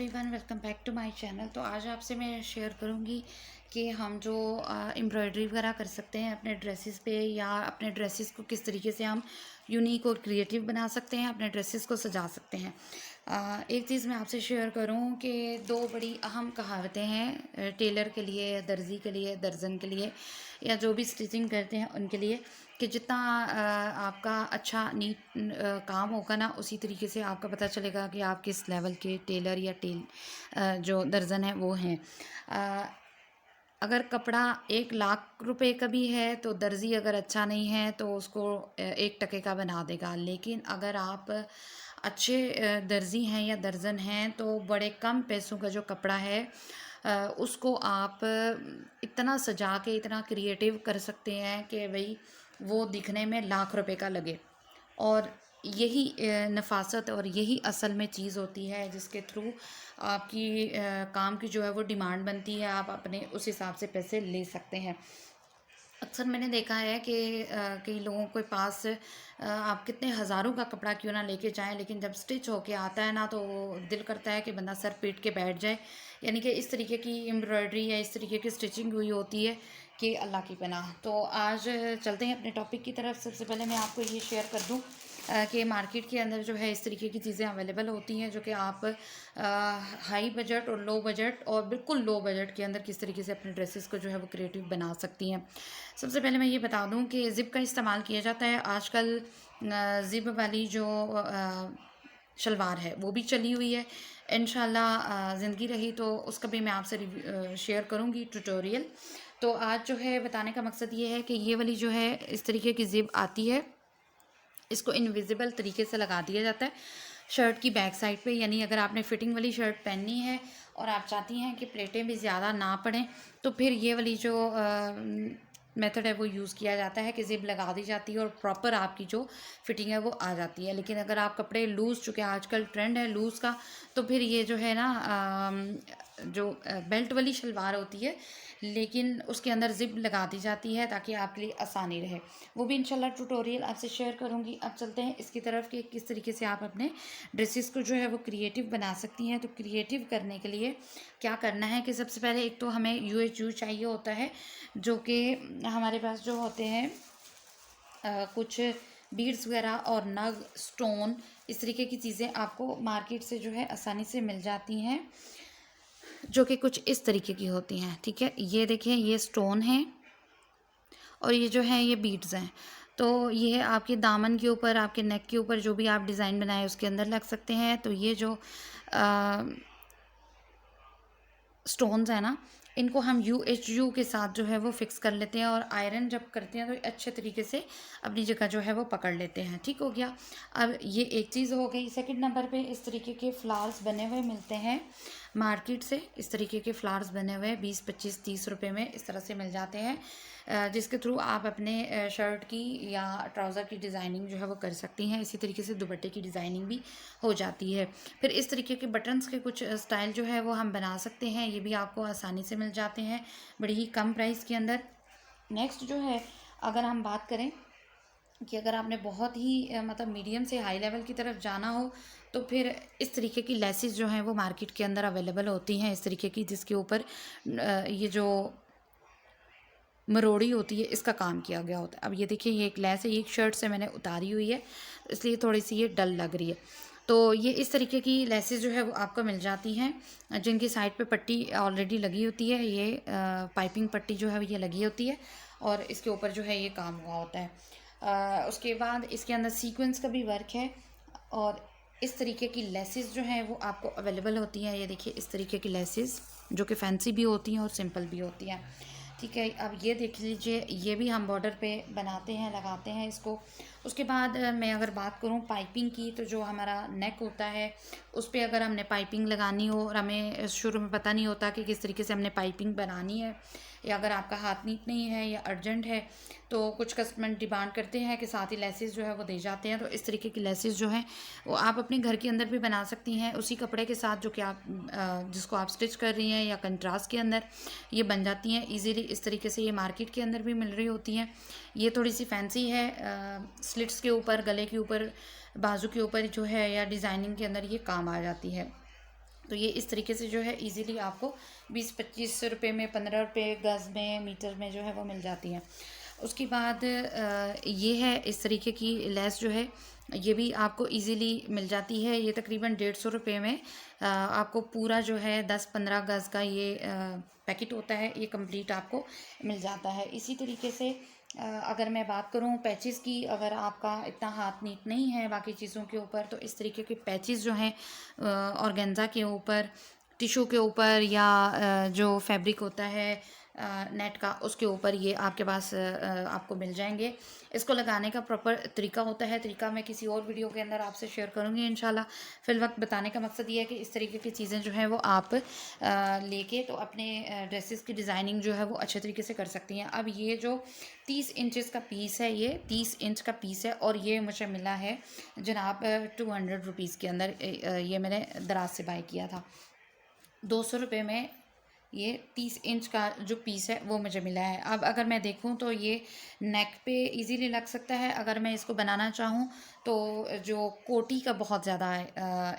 Everyone, welcome back to my channel. तो आज आपसे मैं शेयर करूंगी कि हम जो एम्ब्रॉयडरी वगैरह कर सकते हैं अपने ड्रेसेस पे, या अपने ड्रेसेस को किस तरीके से हम यूनिक और क्रिएटिव बना सकते हैं, अपने ड्रेसेस को सजा सकते हैं। एक चीज़ मैं आपसे शेयर करूं कि दो बड़ी अहम कहावतें हैं टेलर के लिए, दर्जी के लिए, दर्जन के लिए, या जो भी स्टिचिंग करते हैं उनके लिए, कि जितना आपका अच्छा नीट काम होगा ना, उसी तरीके से आपका पता चलेगा कि आप किस लेवल के टेलर या जो दर्जन है वो हैं। अ, अगर कपड़ा 1 लाख रुपए का भी है तो दर्जी अगर अच्छा नहीं है तो उसको 1 टके का बना देगा। लेकिन अगर आप अच्छे दर्जी हैं या दर्जन हैं तो बड़े कम पैसों का जो कपड़ा है उसको आप इतना सजा के इतना क्रिएटिव कर सकते हैं कि भाई वो दिखने में लाख रुपए का लगे। और यही नफासत और यही असल में चीज़ होती है जिसके थ्रू आपकी काम की जो है वो डिमांड बनती है, आप अपने उस हिसाब से पैसे ले सकते हैं। अक्सर मैंने देखा है कि कई लोगों के पास आप कितने हज़ारों का कपड़ा क्यों ना लेके जाएं, लेकिन जब स्टिच होके आता है ना तो दिल करता है कि बंदा सर पीट के बैठ जाए। यानी कि इस तरीके की एम्ब्रॉयडरी या इस तरीके की स्टिचिंग हुई होती है कि अल्लाह की पनाह। तो आज चलते हैं अपने टॉपिक की तरफ। सबसे पहले मैं आपको ये शेयर कर दूं कि मार्केट के अंदर जो है इस तरीके की चीज़ें अवेलेबल होती हैं जो कि आप हाई बजट और लो बजट और बिल्कुल लो बजट के अंदर किस तरीके से अपने ड्रेसेस को जो है वो क्रिएटिव बना सकती हैं। सबसे पहले मैं ये बता दूं कि ज़िप का इस्तेमाल किया जाता है आजकल। ज़िप वाली जो शलवार है वो भी चली हुई है। इंशाल्लाह ज़िंदगी रही तो उसका भी मैं आपसे शेयर करूंगी ट्यूटोरियल। तो आज जो है बताने का मकसद ये है कि ये वाली जो है इस तरीके की ज़िप आती है, इसको इनविजिबल तरीके से लगा दिया जाता है शर्ट की बैक साइड पे। यानी अगर आपने फिटिंग वाली शर्ट पहननी है और आप चाहती हैं कि प्लेटें भी ज़्यादा ना पड़ें तो फिर ये वाली जो मेथड है वो यूज़ किया जाता है कि ज़िप लगा दी जाती है और प्रॉपर आपकी जो फिटिंग है वो आ जाती है। लेकिन अगर आप कपड़े लूज़, चुके आजकल ट्रेंड है लूज़ का, तो फिर ये जो है ना जो बेल्ट वाली शलवार होती है लेकिन उसके अंदर ज़िप लगा दी जाती है ताकि आपके लिए आसानी रहे। वो भी इंशाल्लाह ट्यूटोरियल आपसे शेयर करूँगी। अब चलते हैं इसकी तरफ कि किस तरीके से आप अपने ड्रेसेस को जो है वो क्रिएटिव बना सकती हैं। तो क्रिएटिव करने के लिए क्या करना है कि सबसे पहले एक तो हमें UHU चाहिए होता है, जो कि हमारे पास जो होते हैं कुछ बीड्स वगैरह और नग, स्टोन, इस तरीके की चीज़ें आपको मार्केट से जो है आसानी से मिल जाती हैं, जो कि कुछ इस तरीके की होती हैं। ठीक है, ये देखिए, ये स्टोन है और ये जो है ये बीड्स हैं। तो ये आपके दामन के ऊपर, आपके नेक के ऊपर जो भी आप डिज़ाइन बनाए उसके अंदर लग सकते हैं। तो ये जो स्टोन्स है ना, इनको हम UHU के साथ जो है वो फिक्स कर लेते हैं और आयरन जब करते हैं तो अच्छे तरीके से अपनी जगह जो है वो पकड़ लेते हैं। ठीक हो गया। अब ये एक चीज़ हो गई। सेकंड नंबर पे इस तरीके के फ्लावर्स बने हुए मिलते हैं मार्केट से। इस तरीके के फ्लावर्स बने हुए 20, 25, 30 रुपए में इस तरह से मिल जाते हैं, जिसके थ्रू आप अपने शर्ट की या ट्राउज़र की डिज़ाइनिंग जो है वो कर सकती हैं। इसी तरीके से दुपट्टे की डिज़ाइनिंग भी हो जाती है। फिर इस तरीके के बटन्स के कुछ स्टाइल जो है वो हम बना सकते हैं, ये भी आपको आसानी से मिल जाते हैं बड़ी ही कम प्राइस के अंदर। नेक्स्ट जो है, अगर हम बात करें कि अगर आपने बहुत ही मतलब मीडियम से हाई लेवल की तरफ जाना हो तो फिर इस तरीके की लेसेस जो हैं वो मार्केट के अंदर अवेलेबल होती हैं इस तरीके की, जिसके ऊपर ये जो मरोड़ी होती है इसका काम किया गया होता है। अब ये देखिए, ये एक लेस है, एक शर्ट से मैंने उतारी हुई है इसलिए थोड़ी सी ये डल लग रही है। तो ये इस तरीके की लेसेस जो है वो आपको मिल जाती हैं जिनकी साइड पे पट्टी ऑलरेडी लगी होती है। ये पाइपिंग पट्टी जो है ये लगी होती है और इसके ऊपर जो है ये काम हुआ होता है। उसके बाद इसके अंदर सीक्वेंस का भी वर्क है और इस तरीके की लेसेस जो हैं वो आपको अवेलेबल होती हैं। ये देखिए, इस तरीके की लेसेस जो कि फैंसी भी होती हैं और सिंपल भी होती हैं। ठीक है, अब ये देख लीजिए, ये भी हम बॉर्डर पे बनाते हैं, लगाते हैं इसको। उसके बाद मैं अगर बात करूँ पाइपिंग की, तो जो हमारा नेक होता है उस पर अगर हमने पाइपिंग लगानी हो और हमें शुरू में पता नहीं होता कि किस तरीके से हमने पाइपिंग बनानी है, या अगर आपका हाथ नीट नहीं है या अर्जेंट है, तो कुछ कस्टमर डिमांड करते हैं कि साथ ही लेसेस जो है वो दे जाते हैं। तो इस तरीके की लेसेस जो हैं वो आप अपने घर के अंदर भी बना सकती हैं उसी कपड़े के साथ जो कि आप जिसको आप स्टिच कर रही हैं, या कंट्रास्ट के अंदर ये बन जाती हैं इजीली। इस तरीके से ये मार्केट के अंदर भी मिल रही होती हैं। ये थोड़ी सी फैंसी है, स्लिट्स के ऊपर, गले के ऊपर, बाजू के ऊपर जो है या डिज़ाइनिंग के अंदर ये काम आ जाती है। तो ये इस तरीके से जो है इजीली आपको 20-25 रुपये में, 15 रुपये गज़ में, मीटर में जो है वो मिल जाती हैं। उसके बाद ये है इस तरीके की लेस जो है, ये भी आपको इजीली मिल जाती है। ये तकरीबन 150 रुपये में आपको पूरा जो है 10-15 गज़ का ये पैकेट होता है, ये कंप्लीट आपको मिल जाता है। इसी तरीके से अगर मैं बात करूँ पैचेस की, अगर आपका इतना हाथ नीट नहीं है बाकी चीज़ों के ऊपर, तो इस तरीके के पैचेस जो हैं ऑर्गेन्जा के ऊपर, टिशू के ऊपर, या जो फैब्रिक होता है नेट का, उसके ऊपर ये आपके पास आपको मिल जाएंगे। इसको लगाने का प्रॉपर तरीका होता है, तरीका मैं किसी और वीडियो के अंदर आपसे शेयर करूँगी इंशाल्लाह। फिलवक्त बताने का मकसद ये है कि इस तरीके की चीज़ें जो हैं वो आप लेके तो अपने ड्रेसेस की डिज़ाइनिंग जो है वो अच्छे तरीके से कर सकती हैं। अब ये जो 30 इंचज़ का पीस है, ये 30 इंच का पीस है, और ये मुझे मिला है जनाब 200 रुपीज़ के अंदर। ये मैंने दराज से बाय किया था। 200 रुपये में ये 30 इंच का जो पीस है वो मुझे मिला है। अब अगर मैं देखूं तो ये नेक पे इजीली लग सकता है। अगर मैं इसको बनाना चाहूं तो जो कोटी का बहुत ज़्यादा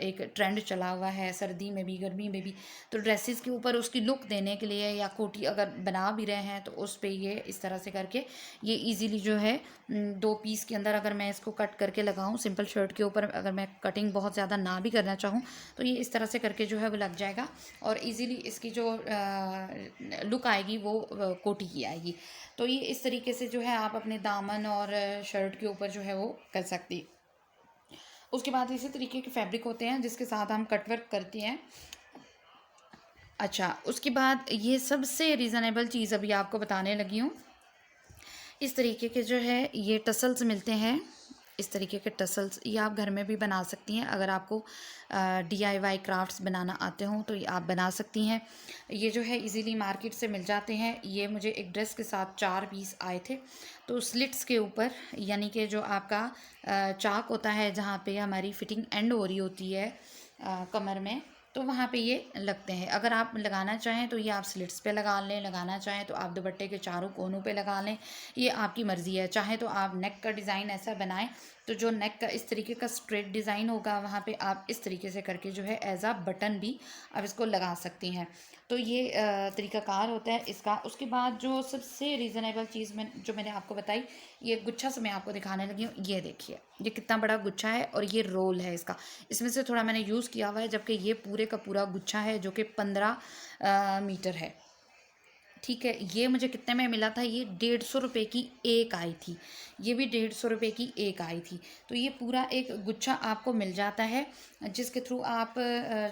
एक ट्रेंड चला हुआ है सर्दी में भी गर्मी में भी, तो ड्रेसेस के ऊपर उसकी लुक देने के लिए, या कोटी अगर बना भी रहे हैं तो उस पे ये इस तरह से करके ये इजीली जो है 2 पीस के अंदर अगर मैं इसको कट करके लगाऊं सिंपल शर्ट के ऊपर, अगर मैं कटिंग बहुत ज़्यादा ना भी करना चाहूँ तो ये इस तरह से करके जो है वो लग जाएगा, और इजीली इसकी जो लुक आएगी वो कोटी की आएगी। तो ये इस तरीके से जो है आप अपने दामन और शर्ट के ऊपर जो है वो कर सकती। उसके बाद इसी तरीके के फैब्रिक होते हैं जिसके साथ हम कटवर्क करते हैं। अच्छा, उसके बाद ये सबसे रीज़नेबल चीज़ अभी आपको बताने लगी हूँ। इस तरीके के जो है ये टसल्स मिलते हैं, इस तरीके के टसल्स, ये आप घर में भी बना सकती हैं। अगर आपको DIY क्राफ्ट्स बनाना आते हों तो ये आप बना सकती हैं। ये जो है इजीली मार्केट से मिल जाते हैं। ये मुझे एक ड्रेस के साथ 4 पीस आए थे। तो स्लिट्स के ऊपर, यानी कि जो आपका चाक होता है जहाँ पे हमारी फिटिंग एंड हो रही होती है कमर में, तो वहाँ पे ये लगते हैं। अगर आप लगाना चाहें तो ये आप स्लिट्स पे लगा लें, लगाना चाहें तो आप दुपट्टे के चारों कोनों पे लगा लें, ये आपकी मर्ज़ी है। चाहे तो आप नेक का डिज़ाइन ऐसा बनाएं तो जो नेक का इस तरीके का स्ट्रेट डिज़ाइन होगा वहाँ पे आप इस तरीके से करके जो है एज आ बटन भी आप इसको लगा सकती हैं। तो ये तरीक़ाकार होता है इसका। उसके बाद जो सबसे रीज़नेबल चीज़ जो मैंने आपको बताई, ये गुच्छा से मैं आपको दिखाने लगी हूँ। ये देखिए ये कितना बड़ा गुच्छा है, और ये रोल है इसका। इसमें से थोड़ा मैंने यूज़ किया हुआ है, जबकि ये पूरे का पूरा गुच्छा है जो कि 15 मीटर है। ठीक है, ये मुझे कितने में मिला था, ये 150 रुपये की एक आई थी, ये भी 150 रुपये की एक आई थी। तो ये पूरा एक गुच्छा आपको मिल जाता है, जिसके थ्रू आप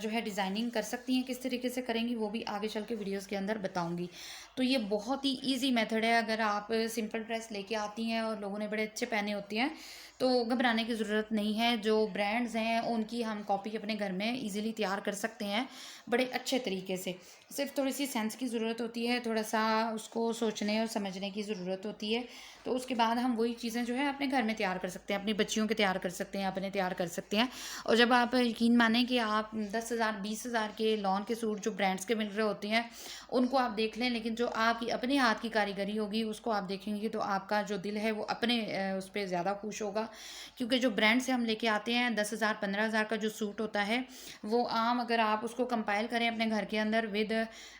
जो है डिज़ाइनिंग कर सकती हैं। किस तरीके से करेंगी वो भी आगे चल के वीडियोस के अंदर बताऊंगी। तो ये बहुत ही इजी मेथड है। अगर आप सिंपल ड्रेस लेके आती हैं और लोगों ने बड़े अच्छे पहने होते हैं तो घबराने की ज़रूरत नहीं है। जो ब्रांड्स हैं उनकी हम कॉपी अपने घर में इजीली तैयार कर सकते हैं बड़े अच्छे तरीके से। सिर्फ थोड़ी सी सेंस की ज़रूरत होती है, थोड़ा सा उसको सोचने और समझने की ज़रूरत होती है। तो उसके बाद हम वही चीज़ें जो है अपने घर में तैयार कर सकते हैं, अपनी बच्चियों के तैयार कर सकते हैं, अपने तैयार कर सकते हैं। और जब आप यकीन मानें कि आप 10,000 20,000 के लॉन के सूट जो ब्रांड्स के मिल रहे होते हैं उनको आप देख लें, लेकिन जो आपकी अपने हाथ की कारीगरी होगी उसको आप देखेंगे तो आपका जो दिल है वो अपने उस पर ज़्यादा खुश होगा। क्योंकि जो ब्रांड से हम लेके आते हैं 10,000 15,000 का जो सूट होता है वो आम अगर आप उसको कंपाइल करें अपने घर के अंदर विद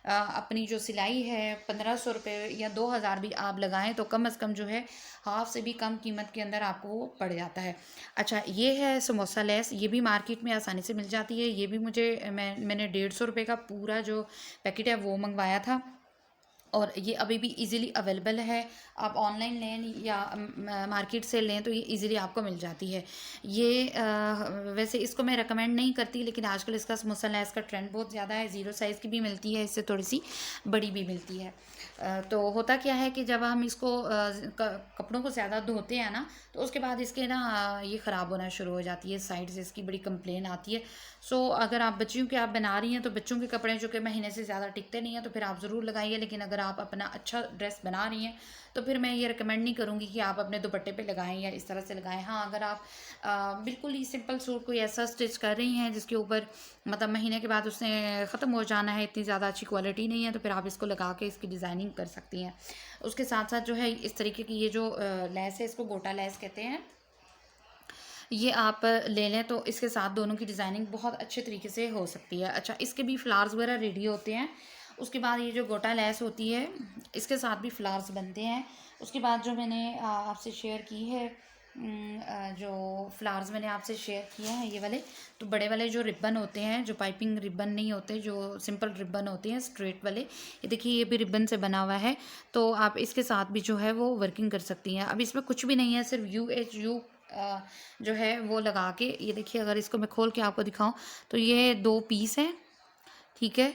अपनी जो सिलाई है 1,500 रुपये या 2,000 भी आप लगाएं तो कम से कम जो है हाफ से भी कम कीमत के अंदर आपको वो पड़ जाता है। अच्छा, ये है समोसा लेस, ये भी मार्केट में आसानी से मिल जाती है। ये भी मैंने 150 रुपये का पूरा जो पैकेट है वो मंगवाया था, और ये अभी भी इजीली अवेलेबल है। आप ऑनलाइन लें या मार्केट से लें तो ये इजीली आपको मिल जाती है। ये वैसे इसको मैं रिकमेंड नहीं करती, लेकिन आजकल इसका समोसा लेस का ट्रेंड बहुत ज़्यादा है। 0 साइज़ की भी मिलती है, इससे थोड़ी सी बड़ी भी मिलती है। तो होता क्या है कि जब हम इसको कपड़ों को ज़्यादा धोते हैं ना तो उसके बाद इसके ना ये ख़राब होना शुरू हो जाती है, साइड से इसकी बड़ी कंप्लेन आती है। सो अगर आप बच्चियों के आप बना रही हैं तो बच्चों के कपड़े जो कि महीने से ज़्यादा टिकते नहीं हैं तो फिर आप ज़रूर लगाइए। लेकिन अगर आप अपना अच्छा ड्रेस बना रही हैं तो फिर मैं ये रिकमेंड नहीं करूँगी कि आप अपने दुपट्टे पे लगाएं या इस तरह से लगाएं। हाँ, अगर आप बिल्कुल ही सिंपल सूट कोई ऐसा स्टिच कर रही हैं जिसके ऊपर मतलब महीने के बाद उसने ख़त्म हो जाना है, इतनी ज़्यादा अच्छी क्वालिटी नहीं है, तो फिर आप इसको लगा के इसकी डिज़ाइनिंग कर सकती हैं। उसके साथ साथ जो है इस तरीके की ये जो लेस है इसको गोटा लेस कहते हैं। ये आप ले लें तो इसके साथ दोनों की डिज़ाइनिंग बहुत अच्छे तरीके से हो सकती है। अच्छा, इसके भी फ्लावर्स वगैरह रेडी होते हैं। उसके बाद ये जो गोटा लेस होती है, इसके साथ भी फ्लावर्स बनते हैं। उसके बाद जो मैंने आपसे शेयर की है, जो फ्लावर्स मैंने आपसे शेयर किए हैं ये वाले, तो बड़े वाले जो रिबन होते हैं, जो पाइपिंग रिबन नहीं होते, जो सिंपल रिबन होते हैं स्ट्रेट वाले, ये देखिए ये भी रिबन से बना हुआ है। तो आप इसके साथ भी जो है वो वर्किंग कर सकती हैं। अब इसमें कुछ भी नहीं है, सिर्फ UHU जो है वो लगा के, ये देखिए अगर इसको मैं खोल के आपको दिखाऊं तो ये 2 पीस हैं, ठीक है।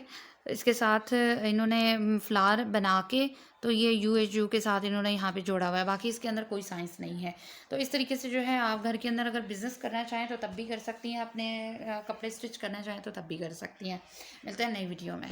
इसके साथ इन्होंने फ्लावर बना के, तो ये UHU के साथ इन्होंने यहाँ पे जोड़ा हुआ है, बाकी इसके अंदर कोई साइंस नहीं है। तो इस तरीके से जो है आप घर के अंदर अगर बिज़नेस करना चाहें तो तब भी कर सकती हैं, अपने कपड़े स्टिच करना चाहें तो तब भी कर सकती हैं। मिलते हैं नई वीडियो में।